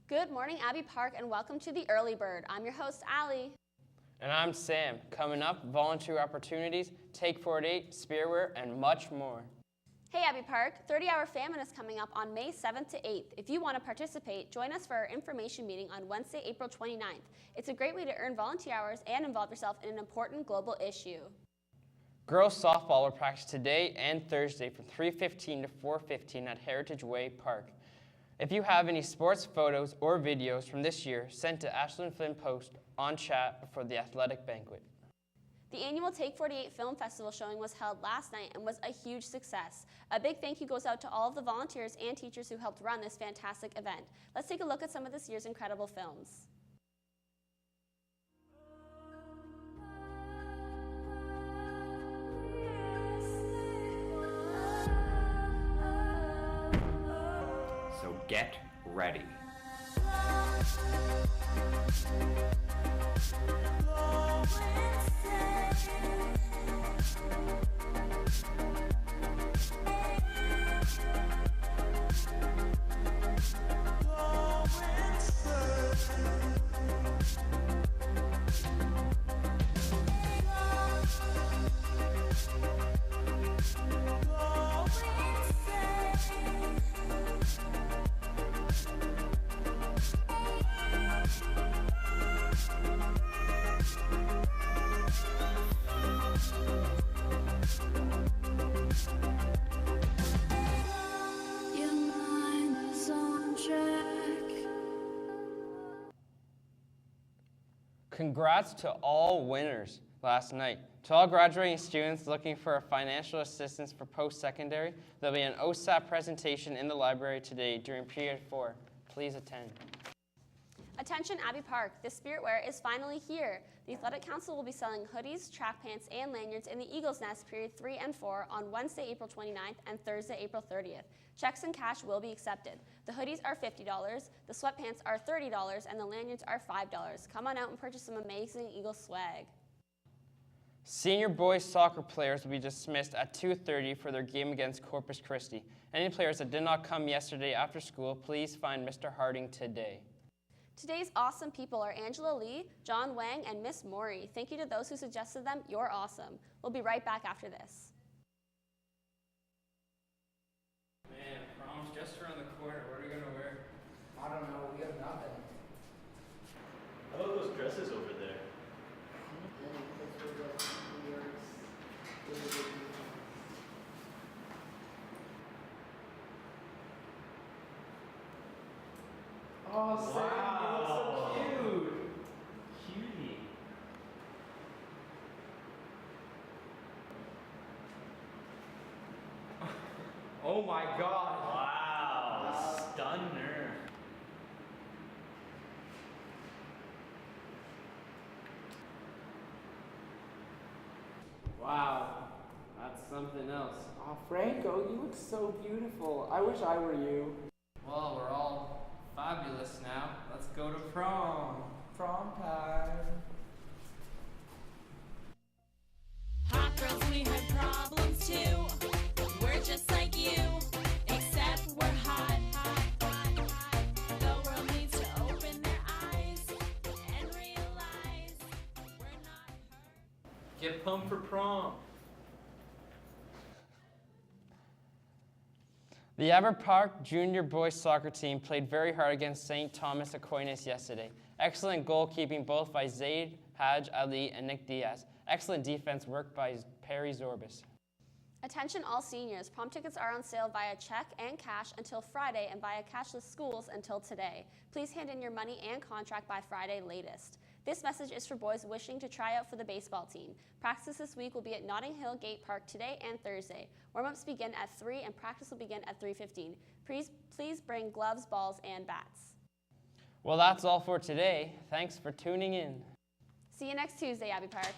Good morning, Abbey Park, and welcome to the Early Bird. I'm your host, Allie. And I'm Sam. Coming up, volunteer opportunities, Take 48, Spearwear, and much more. Hey, Abbey Park, 30-Hour Famine is coming up on May 7th to 8th. If you want to participate, join us for our information meeting on Wednesday, April 29th. It's a great way to earn volunteer hours and involve yourself in an important global issue. Girls softball will practice today and Thursday from 3:15 to 4:15 at Heritage Way Park. If you have any sports photos or videos from this year, send to Ashlyn Flynn Post on chat for the athletic banquet. The annual Take 48 Film Festival showing was held last night and was a huge success. A big thank you goes out to all of the volunteers and teachers who helped run this fantastic event. Let's take a look at some of this year's incredible films. So get ready. Congrats to all winners last night. To all graduating students looking for financial assistance for post-secondary, there'll be an OSAP presentation in the library today during period 4. Please attend. Attention Abbey Park, the Spiritwear is finally here. The Athletic Council will be selling hoodies, track pants, and lanyards in the Eagle's Nest period 3 and 4 on Wednesday, April 29th and Thursday, April 30th. Checks and cash will be accepted. The hoodies are $50, the sweatpants are $30, and the lanyards are $5. Come on out and purchase some amazing Eagle swag. Senior boys soccer players will be dismissed at 2:30 for their game against Corpus Christi. Any players that did not come yesterday after school, please find Mr. Harding today. Today's awesome people are Angela Lee, John Wang, and Miss Maury. Thank you to those who suggested them. You're awesome. We'll be right back after this. Man, prom's just around the corner. What are we gonna wear? I don't know, we have nothing. How about those dresses over there? Oh, Sam, you look so cute. Cutie. Oh my God. Wow, stunner. Wow, that's something else. Oh, Franco, you look so beautiful. I wish I were you. Well, we're all fabulous now. Let's go to prom. Prom time. Hot girls, we have problems too. We're just like you, except we're hot. The world needs to open their eyes and realize we're not hurt. Get pumped for prom. The Abbey Park junior boys soccer team played very hard against St. Thomas Aquinas yesterday. Excellent goalkeeping both by Zaid, Haj Ali, and Nick Diaz. Excellent defense work by Perry Zorbis. Attention all seniors, prom tickets are on sale via check and cash until Friday and via cashless schools until today. Please hand in your money and contract by Friday latest. This message is for boys wishing to try out for the baseball team. Practice this week will be at Notting Hill Gate Park today and Thursday. Warm-ups begin at 3 and practice will begin at 3:15. Please bring gloves, balls, and bats. Well, that's all for today. Thanks for tuning in. See you next Tuesday, Abbey Park.